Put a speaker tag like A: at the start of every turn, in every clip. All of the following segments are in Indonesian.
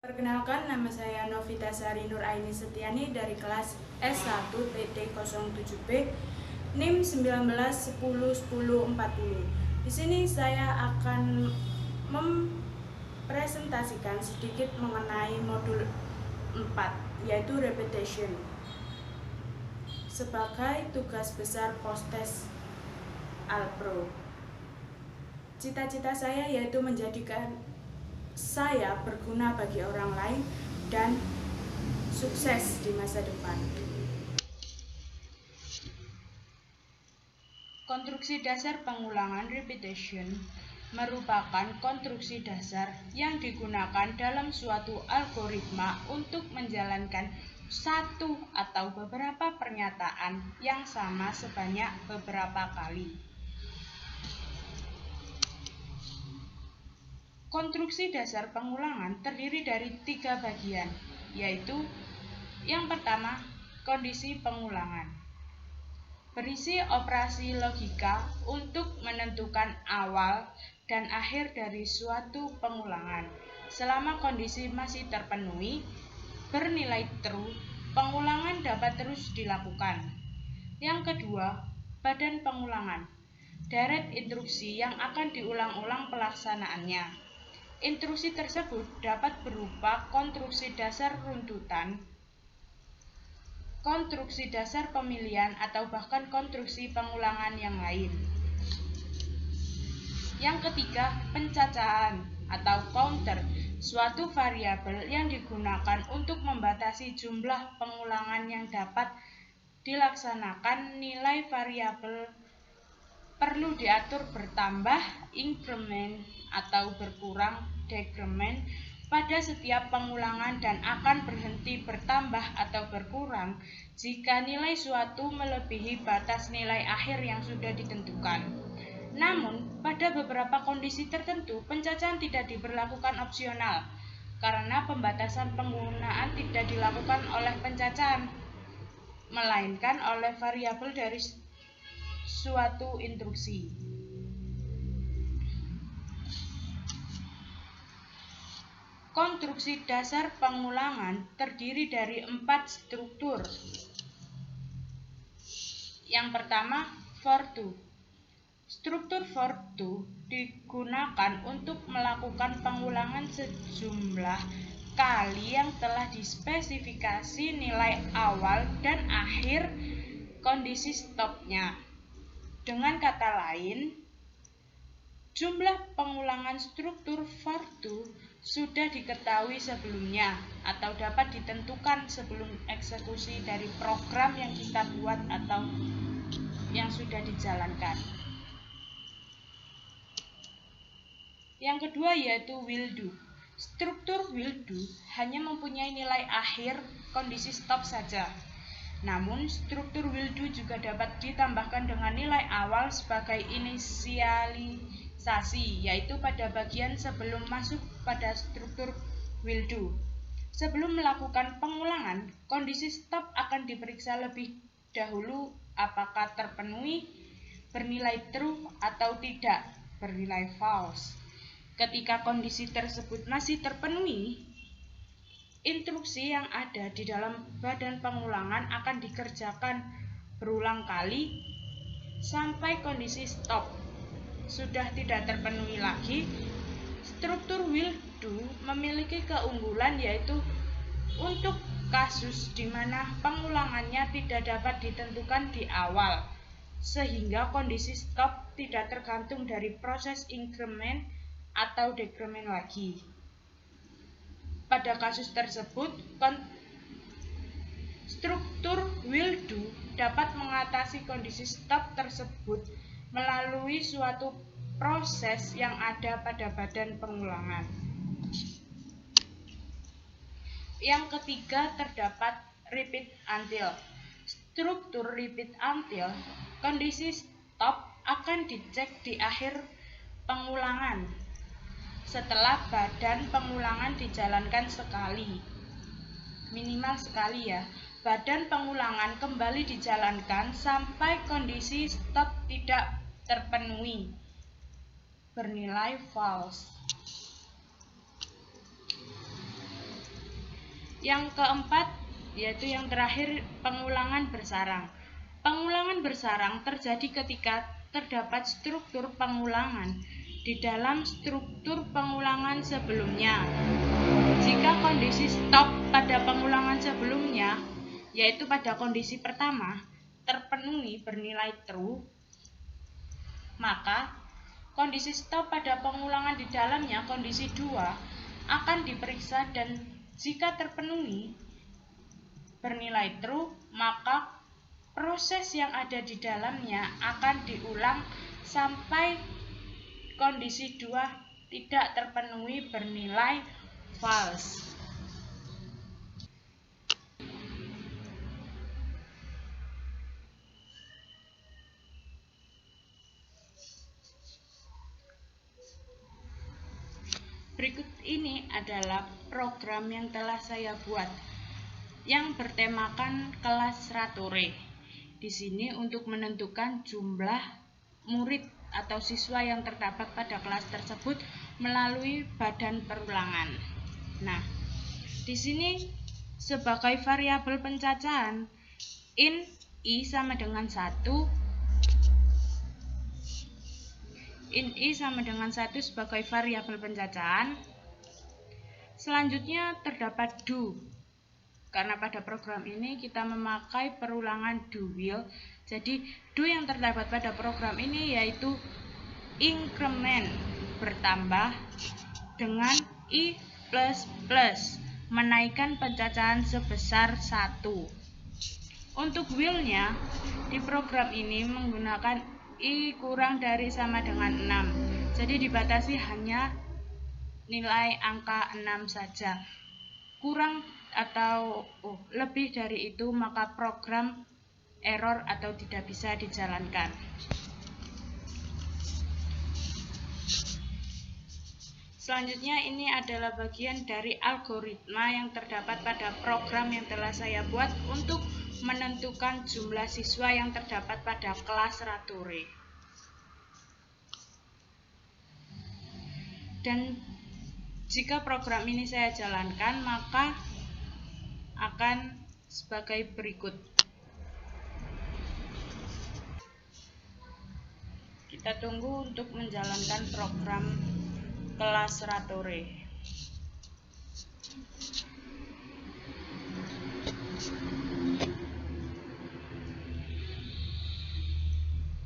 A: Perkenalkan, nama saya Novita Sari Nur Aini Setiani dari kelas S1 PT 07B NIM 19101040. Di sini saya akan mempresentasikan sedikit mengenai modul 4, yaitu repetition. Sebagai tugas besar Postes Alpro, cita-cita saya yaitu menjadikan saya berguna bagi orang lain dan sukses di masa depan. Konstruksi dasar pengulangan repetition merupakan konstruksi dasar yang digunakan dalam suatu algoritma untuk menjalankan satu atau beberapa pernyataan yang sama sebanyak beberapa kali. Konstruksi dasar pengulangan terdiri dari 3 bagian, yaitu yang pertama, kondisi pengulangan. Berisi operasi logika untuk menentukan awal dan akhir dari suatu pengulangan. Selama kondisi masih terpenuhi, bernilai true, pengulangan dapat terus dilakukan. Yang kedua, badan pengulangan. Deret instruksi yang akan diulang-ulang pelaksanaannya. Instruksi tersebut dapat berupa konstruksi dasar runtutan, konstruksi dasar pemilihan, atau bahkan konstruksi pengulangan yang lain. Yang ketiga, pencacahan atau counter, suatu variabel yang digunakan untuk membatasi jumlah pengulangan yang dapat dilaksanakan. Nilai variabel perlu diatur bertambah increment atau berkurang decrement pada setiap pengulangan dan akan berhenti bertambah atau berkurang jika nilai suatu melebihi batas nilai akhir yang sudah ditentukan. Namun, pada beberapa kondisi tertentu, pencacahan tidak diberlakukan opsional karena pembatasan penggunaan tidak dilakukan oleh pencacahan, melainkan oleh variabel dari suatu instruksi. Konstruksi dasar pengulangan terdiri dari 4 struktur. Yang pertama, for to. Struktur for to digunakan untuk melakukan pengulangan sejumlah kali yang telah dispesifikasi nilai awal dan akhir kondisi stopnya. Dengan kata lain, jumlah pengulangan struktur for to sudah diketahui sebelumnya atau dapat ditentukan sebelum eksekusi dari program yang kita buat atau yang sudah dijalankan. Yang kedua yaitu will do. Struktur will do hanya mempunyai nilai akhir kondisi stop saja. Namun, struktur will do juga dapat ditambahkan dengan nilai awal sebagai inisialisasi, yaitu pada bagian sebelum masuk pada struktur will do. Sebelum melakukan pengulangan, kondisi stop akan diperiksa lebih dahulu apakah terpenuhi, bernilai true atau tidak, bernilai false. Ketika kondisi tersebut masih terpenuhi, instruksi yang ada di dalam badan pengulangan akan dikerjakan berulang kali sampai kondisi stop sudah tidak terpenuhi lagi. Struktur will do memiliki keunggulan yaitu untuk kasus di mana pengulangannya tidak dapat ditentukan di awal, sehingga kondisi stop tidak tergantung dari proses increment atau decrement lagi. Pada kasus tersebut, struktur will do dapat mengatasi kondisi stop tersebut melalui suatu proses yang ada pada badan pengulangan. Yang ketiga terdapat repeat until. Struktur repeat until, kondisi stop akan dicek di akhir pengulangan setelah badan pengulangan dijalankan sekali, minimal sekali ya. Badan pengulangan kembali dijalankan sampai kondisi stop tidak terpenuhi, bernilai false. Yang keempat, yaitu yang terakhir, pengulangan bersarang. Pengulangan bersarang terjadi ketika terdapat struktur pengulangan di dalam struktur pengulangan sebelumnya. Jika kondisi stop pada pengulangan sebelumnya, yaitu pada kondisi pertama, terpenuhi bernilai true, maka kondisi stop pada pengulangan di dalamnya, kondisi 2, akan diperiksa dan jika terpenuhi bernilai true, maka proses yang ada di dalamnya akan diulang sampai kondisi 2 tidak terpenuhi bernilai false. Berikut ini adalah program yang telah saya buat yang bertemakan kelas Ratore. Di sini untuk menentukan jumlah murid atau siswa yang terdapat pada kelas tersebut melalui badan perulangan. Nah, di sini sebagai variabel pencacahan int i sama dengan 1, int i sama dengan 1 sebagai variabel pencacahan. Selanjutnya terdapat do. Karena pada program ini kita memakai perulangan do will, jadi do yang terdapat pada program ini yaitu increment, bertambah dengan i plus plus, menaikkan pencacahan sebesar 1. Untuk will-nya di program ini menggunakan i kurang dari sama dengan 6, jadi dibatasi hanya nilai angka 6 saja. Kurang atau lebih dari itu maka program error atau tidak bisa dijalankan. Selanjutnya ini adalah bagian dari algoritma yang terdapat pada program yang telah saya buat untuk menentukan jumlah siswa yang terdapat pada kelas Ratore. Dan jika program ini saya jalankan maka akan sebagai berikut. Kita tunggu untuk menjalankan program kelas Ratore.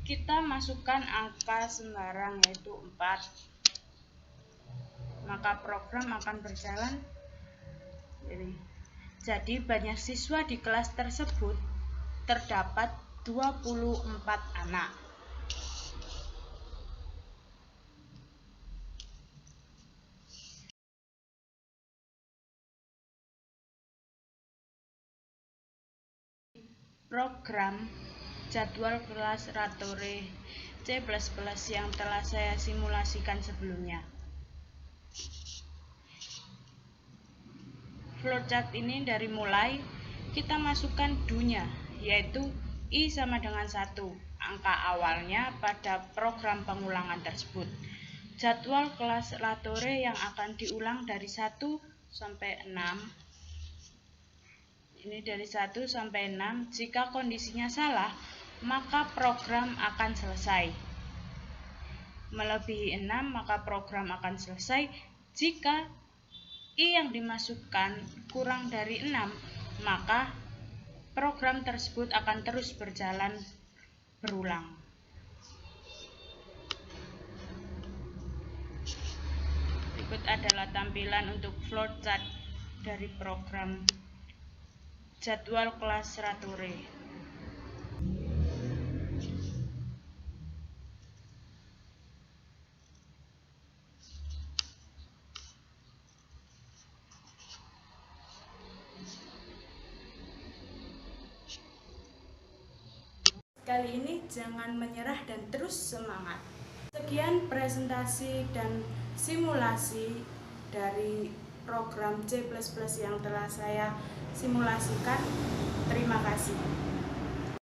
A: Kita masukkan angka sembarang yaitu 4. Maka program akan berjalan. Jadi banyak siswa di kelas tersebut terdapat 24 anak. Program jadwal kelas Ratore C++ yang telah saya simulasikan sebelumnya. Flowchart ini dari mulai kita masukkan do-nya, yaitu i sama dengan 1, angka awalnya pada program pengulangan tersebut. Jadwal kelas Ratore yang akan diulang dari 1 sampai 6. Ini dari 1 sampai 6. Jika kondisinya salah, maka program akan selesai. Melebihi 6, maka program akan selesai. Jika i yang dimasukkan kurang dari 6, maka program tersebut akan terus berjalan berulang. Berikut adalah tampilan untuk flowchart dari program jadwal kelas Ratore. Kali ini jangan menyerah dan terus semangat. Sekian presentasi dan simulasi dari program C++ yang telah saya simulasikan. Terima kasih.